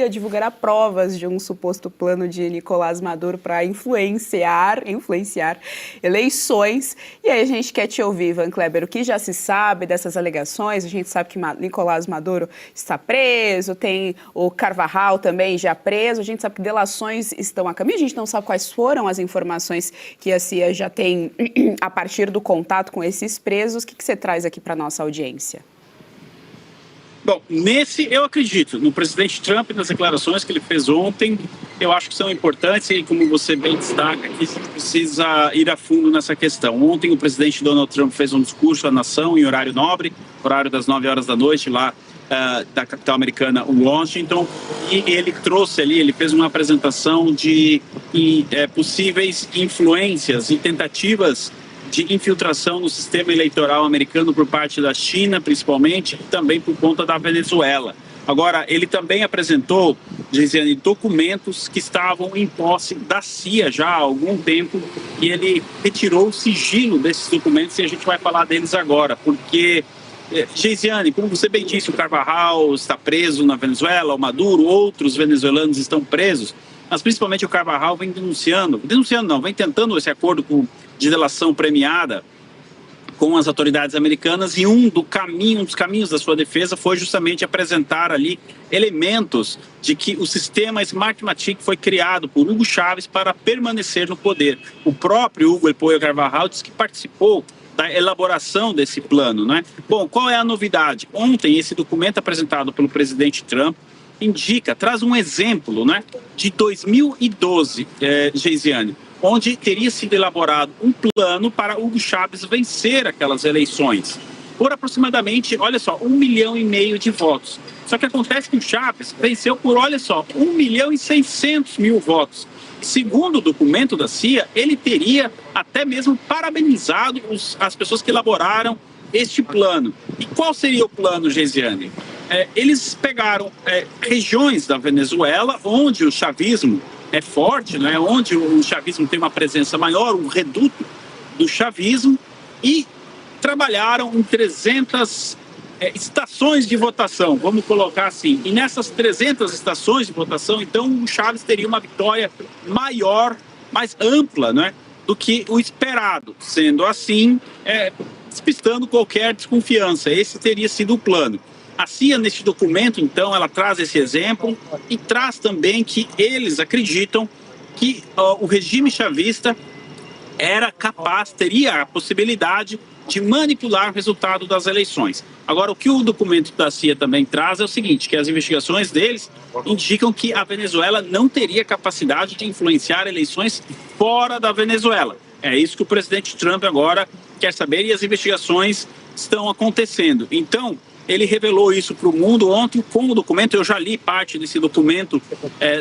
divulgará provas de um suposto plano de Nicolás Maduro para influenciar eleições. E aí a gente quer te ouvir, Ivan Kleber, o que já se sabe dessas alegações? A gente sabe que Nicolás Maduro está preso, tem o Carvajal também já preso, a gente sabe que delações estão a caminho, a gente não sabe quais foram as informações que a CIA já tem a partir do contato com esses presos. O que você traz aqui para a nossa audiência? Bom, nesse eu acredito, no presidente Trump, nas declarações que ele fez ontem, eu acho que são importantes e, como você bem destaca, que se precisa ir a fundo nessa questão. Ontem o presidente Donald Trump fez um discurso à nação em horário nobre, horário das 9 horas da noite, lá da capital americana, Washington, e ele trouxe ali, ele fez uma apresentação de possíveis influências e tentativas de infiltração no sistema eleitoral americano por parte da China, principalmente, e também por conta da Venezuela. Agora, ele também apresentou, Geisiane, documentos que estavam em posse da CIA já há algum tempo, e ele retirou o sigilo desses documentos, e a gente vai falar deles agora, porque, Geisiane, como você bem disse, o Carvajal está preso na Venezuela, o Maduro, outros venezuelanos estão presos, mas principalmente o Carvajal vem vem tentando esse acordo de delação premiada com as autoridades americanas, e um dos caminhos da sua defesa foi justamente apresentar ali elementos de que o sistema Smartmatic foi criado por Hugo Chávez para permanecer no poder. O próprio Hugo El Pollo Carvajal disse que participou da elaboração desse plano, né? Bom, qual é a novidade? Ontem, esse documento apresentado pelo presidente Trump traz um exemplo, né, de 2012, Geisiane, onde teria sido elaborado um plano para Hugo Chávez vencer aquelas eleições, por aproximadamente, olha só, 1,5 milhão de votos. Só que acontece que o Chávez venceu por, olha só, 1.600.000 votos. Segundo o documento da CIA, ele teria até mesmo parabenizado as pessoas que elaboraram este plano. E qual seria o plano, Geisiane? Eles pegaram regiões da Venezuela onde o chavismo é forte, né? Onde o chavismo tem uma presença maior, um reduto do chavismo, e trabalharam em 300 estações de votação, vamos colocar assim. E nessas 300 estações de votação, então, o Chávez teria uma vitória maior, mais ampla, né, do que o esperado. Sendo assim, despistando qualquer desconfiança, esse teria sido o plano. A CIA, neste documento, então, ela traz esse exemplo e traz também que eles acreditam que o regime chavista era capaz, teria a possibilidade de manipular o resultado das eleições. Agora, o que o documento da CIA também traz é o seguinte, que as investigações deles indicam que a Venezuela não teria capacidade de influenciar eleições fora da Venezuela. É isso que o presidente Trump agora quer saber, e as investigações estão acontecendo. Então, ele revelou isso para o mundo ontem com o documento. Eu já li parte desse documento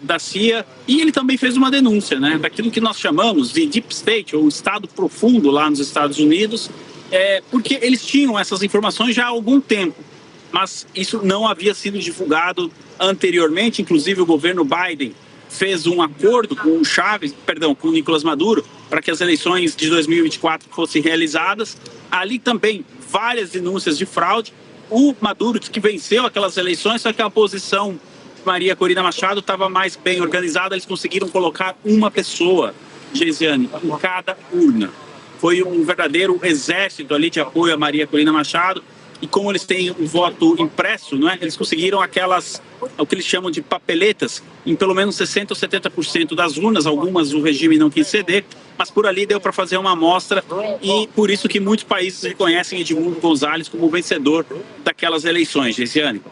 da CIA, e ele também fez uma denúncia, né, daquilo que nós chamamos de Deep State, ou Estado Profundo lá nos Estados Unidos, porque eles tinham essas informações já há algum tempo, mas isso não havia sido divulgado anteriormente. Inclusive, o governo Biden fez um acordo com o Nicolás Maduro, para que as eleições de 2024 fossem realizadas. Ali também várias denúncias de fraude. O Maduro disse que venceu aquelas eleições, só que a oposição de Maria Corina Machado estava mais bem organizada. Eles conseguiram colocar uma pessoa, Geisiane, em cada urna. Foi um verdadeiro exército ali de apoio a Maria Corina Machado. E como eles têm o voto impresso, não é? Eles conseguiram o que eles chamam de papeletas, em pelo menos 60% ou 70% das urnas. Algumas o regime não quis ceder, mas por ali deu para fazer uma amostra, e por isso que muitos países reconhecem Edmundo Gonzalez como o vencedor daquelas eleições, Geisiane.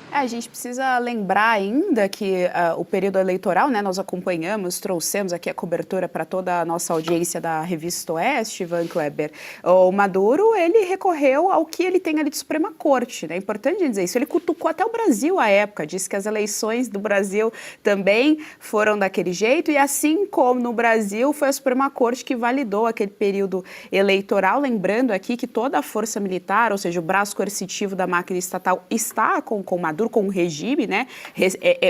A gente precisa lembrar ainda que o período eleitoral, né, nós acompanhamos, trouxemos aqui a cobertura para toda a nossa audiência da Revista Oeste, Ivan Kleber. O Maduro, ele recorreu ao que ele tem ali de Suprema Corte, né? É importante dizer isso. Ele cutucou até o Brasil à época, disse que as eleições do Brasil também foram daquele jeito, e assim como no Brasil, foi a Suprema Corte que validou aquele período eleitoral. Lembrando aqui que toda a força militar, ou seja, o braço coercitivo da máquina estatal, está com o Maduro, com o regime, né,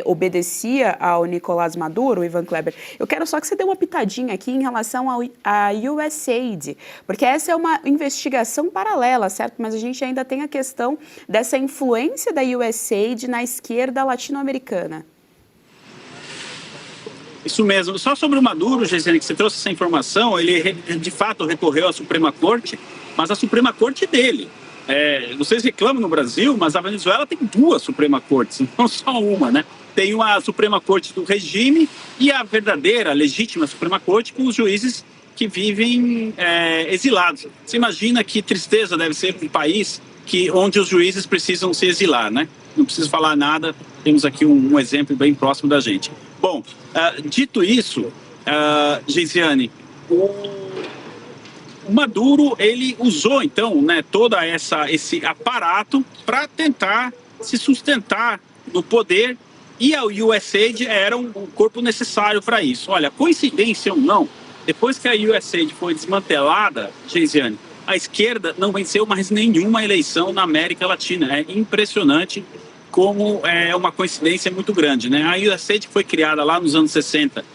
obedecia ao Nicolás Maduro, Ivan Kleber. Eu quero só que você dê uma pitadinha aqui em relação à USAID, porque essa é uma investigação paralela, certo? Mas a gente ainda tem a questão dessa influência da USAID na esquerda latino-americana. Isso mesmo. Só sobre o Maduro, Geisiane, que você trouxe essa informação, ele de fato recorreu à Suprema Corte, mas a Suprema Corte dele. Vocês reclamam no Brasil, mas a Venezuela tem duas Suprema Cortes, não só uma, né? Tem uma Suprema Corte do regime e a verdadeira, legítima Suprema Corte com os juízes que vivem exilados. Você imagina que tristeza deve ser um país onde os juízes precisam se exilar, né? Não preciso falar nada, temos aqui um exemplo bem próximo da gente. Bom, dito isso, Geisiane, o Maduro, ele usou, então, né, todo esse aparato para tentar se sustentar no poder e a USAID era um corpo necessário para isso. Olha, coincidência ou não, depois que a USAID foi desmantelada, Geisiane, a esquerda não venceu mais nenhuma eleição na América Latina. É impressionante como é uma coincidência muito grande, né? A USAID foi criada lá nos anos 60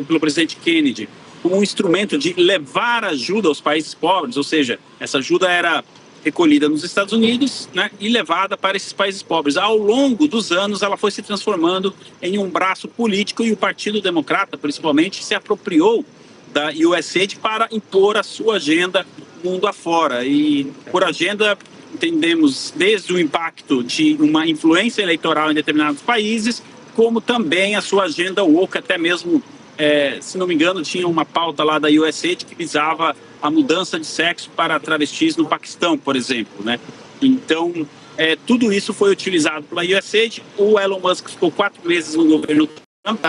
pelo presidente Kennedy, como um instrumento de levar ajuda aos países pobres, ou seja, essa ajuda era recolhida nos Estados Unidos, né, e levada para esses países pobres. Ao longo dos anos, ela foi se transformando em um braço político e o Partido Democrata, principalmente, se apropriou da USAID para impor a sua agenda mundo afora. E por agenda, entendemos desde o impacto de uma influência eleitoral em determinados países, como também a sua agenda woke, até mesmo, se não me engano, tinha uma pauta lá da USAID que visava a mudança de sexo para travestis no Paquistão, por exemplo, né? Então, tudo isso foi utilizado pela USAID. O Elon Musk ficou 4 meses no governo Trump,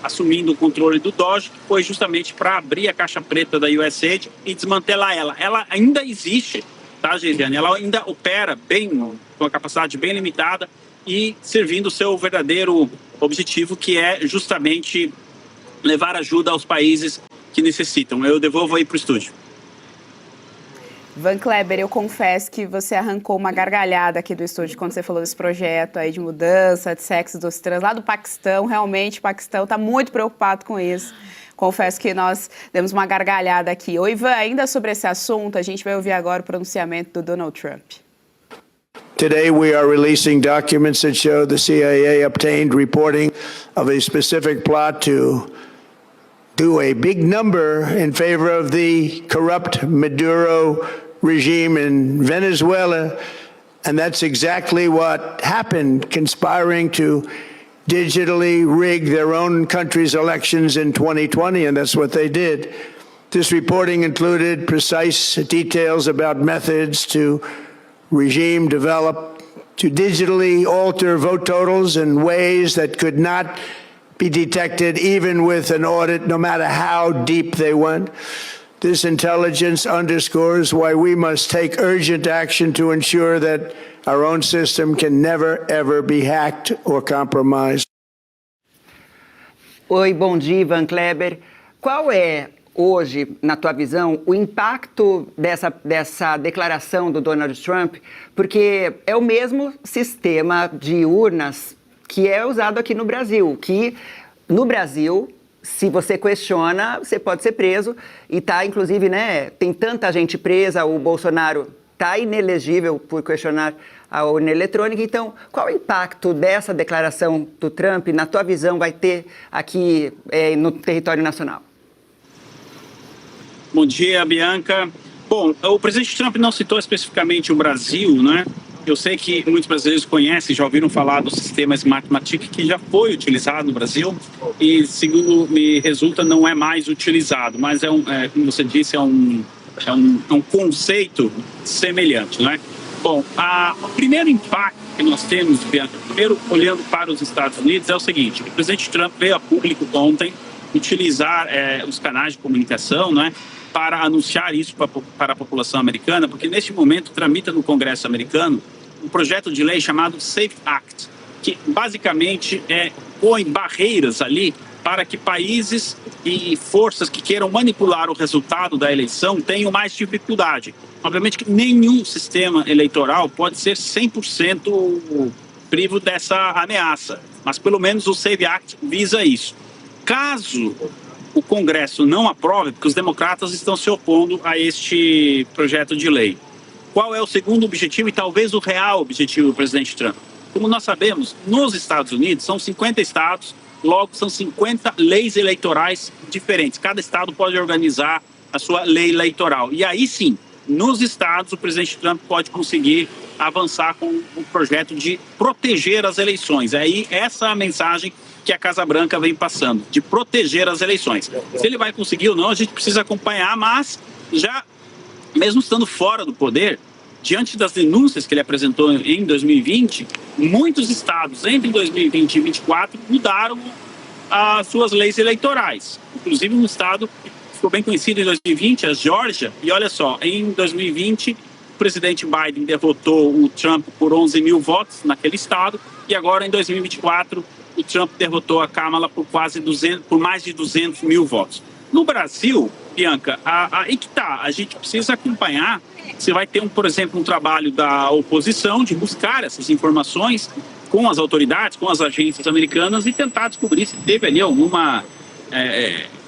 assumindo o controle do Doge, que foi justamente para abrir a caixa preta da USAID e desmantelar ela. Ela ainda existe, tá, Geisiane? Ela ainda opera bem, com uma capacidade bem limitada e servindo o seu verdadeiro objetivo, que é justamente levar ajuda aos países que necessitam. Eu devolvo aí para o estúdio. Van Kleber, eu confesso que você arrancou uma gargalhada aqui do estúdio quando você falou desse projeto aí de mudança de sexo dos trans lá do Paquistão. Realmente, o Paquistão está muito preocupado com isso. Confesso que nós demos uma gargalhada aqui. Oi, Ivan, ainda sobre esse assunto, a gente vai ouvir agora o pronunciamento do Donald Trump. Today we are releasing documents that show the CIA obtained reporting of a specific plot to do a big number in favor of the corrupt Maduro regime in Venezuela. And that's exactly what happened, conspiring to digitally rig their own country's elections in 2020, and that's what they did. This reporting included precise details about methods to regime develop to digitally alter vote totals in ways that could not be detected even with an audit, no matter how deep they went. This intelligence underscores why we must take urgent action to ensure that our own system can never, ever be hacked or compromised. Oi, bom dia, Van Kleber. Qual é, hoje, na tua visão, o impacto dessa declaração do Donald Trump? Porque é o mesmo sistema de urnas que é usado aqui no Brasil, que no Brasil, se você questiona, você pode ser preso e tá, inclusive, né, tem tanta gente presa, o Bolsonaro tá inelegível por questionar a urna eletrônica. Então, qual o impacto dessa declaração do Trump, na tua visão, vai ter aqui no território nacional? Bom dia, Bianca. Bom, o presidente Trump não citou especificamente o Brasil, né? Eu sei que muitos brasileiros conhecem, já ouviram falar do sistema Smartmatic, que já foi utilizado no Brasil e, segundo me resulta, não é mais utilizado. Mas como você disse, é um conceito semelhante, não é? Bom, o primeiro impacto que nós temos, Bianca, primeiro olhando para os Estados Unidos, é o seguinte: o presidente Trump veio a público ontem utilizar os canais de comunicação, não é, para anunciar isso para a população americana, porque neste momento tramita no Congresso americano um projeto de lei chamado SAFE Act, que basicamente põe barreiras ali para que países e forças que queiram manipular o resultado da eleição tenham mais dificuldade. Obviamente que nenhum sistema eleitoral pode ser 100% privo dessa ameaça, mas pelo menos o SAFE Act visa isso. Caso o Congresso não aprove, porque os democratas estão se opondo a este projeto de lei, qual é o segundo objetivo e talvez o real objetivo do presidente Trump? Como nós sabemos, nos Estados Unidos são 50 estados, logo são 50 leis eleitorais diferentes. Cada estado pode organizar a sua lei eleitoral. E aí sim, nos estados, o presidente Trump pode conseguir avançar com o projeto de proteger as eleições. Aí essa é a mensagem que a Casa Branca vem passando, de proteger as eleições. Se ele vai conseguir ou não, a gente precisa acompanhar, mas já, mesmo estando fora do poder, diante das denúncias que ele apresentou em 2020, muitos estados, entre 2020 e 2024, mudaram as suas leis eleitorais. Inclusive um estado que ficou bem conhecido em 2020, a Geórgia, e olha só, em 2020, o presidente Biden derrotou o Trump por 11 mil votos naquele estado, e agora em 2024, o Trump derrotou a Kamala por mais de 200 mil votos. No Brasil, Bianca, aí que tá, a gente precisa acompanhar. Você vai ter, por exemplo, um trabalho da oposição de buscar essas informações com as autoridades, com as agências americanas e tentar descobrir se teve ali alguma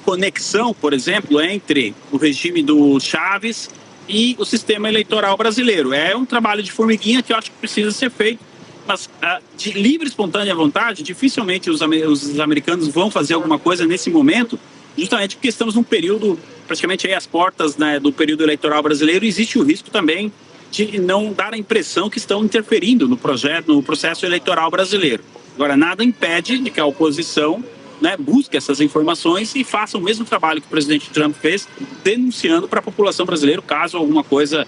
conexão, por exemplo, entre o regime do Chaves e o sistema eleitoral brasileiro. É um trabalho de formiguinha que eu acho que precisa ser feito, mas de livre, espontânea vontade, dificilmente os americanos vão fazer alguma coisa nesse momento, justamente porque estamos num período, praticamente aí às portas, né, do período eleitoral brasileiro, e existe o risco também de não dar a impressão que estão interferindo no processo eleitoral brasileiro. Agora, nada impede de que a oposição, né, busque essas informações e faça o mesmo trabalho que o presidente Trump fez, denunciando para a população brasileira caso alguma coisa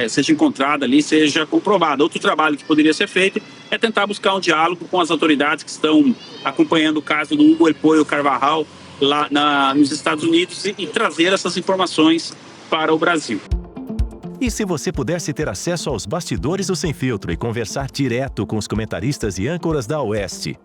seja encontrada ali, seja comprovada. Outro trabalho que poderia ser feito é tentar buscar um diálogo com as autoridades que estão acompanhando o caso do Hugo El Pollo Carvajal lá nos Estados Unidos e trazer essas informações para o Brasil. E se você pudesse ter acesso aos bastidores do Sem Filtro e conversar direto com os comentaristas e âncoras da Oeste?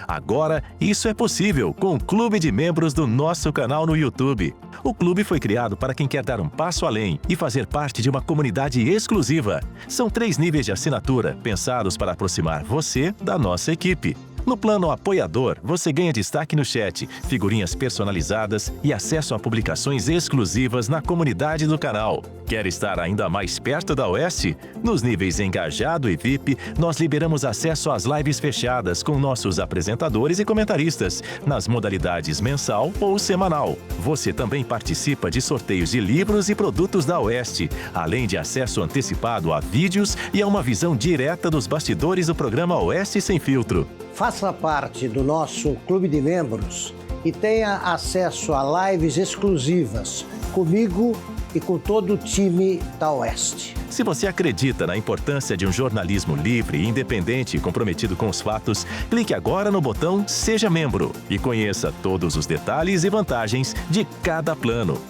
Agora, isso é possível com o Clube de Membros do nosso canal no YouTube. O clube foi criado para quem quer dar um passo além e fazer parte de uma comunidade exclusiva. São 3 níveis de assinatura, pensados para aproximar você da nossa equipe. No plano apoiador, você ganha destaque no chat, figurinhas personalizadas e acesso a publicações exclusivas na comunidade do canal. Quer estar ainda mais perto da Oeste? Nos níveis Engajado e VIP, nós liberamos acesso às lives fechadas com nossos apresentadores e comentaristas, nas modalidades mensal ou semanal. Você também participa de sorteios de livros e produtos da Oeste, além de acesso antecipado a vídeos e a uma visão direta dos bastidores do programa Oeste Sem Filtro. Faça parte do nosso clube de membros e tenha acesso a lives exclusivas comigo e com todo o time da Oeste. Se você acredita na importância de um jornalismo livre, independente e comprometido com os fatos, clique agora no botão Seja Membro e conheça todos os detalhes e vantagens de cada plano.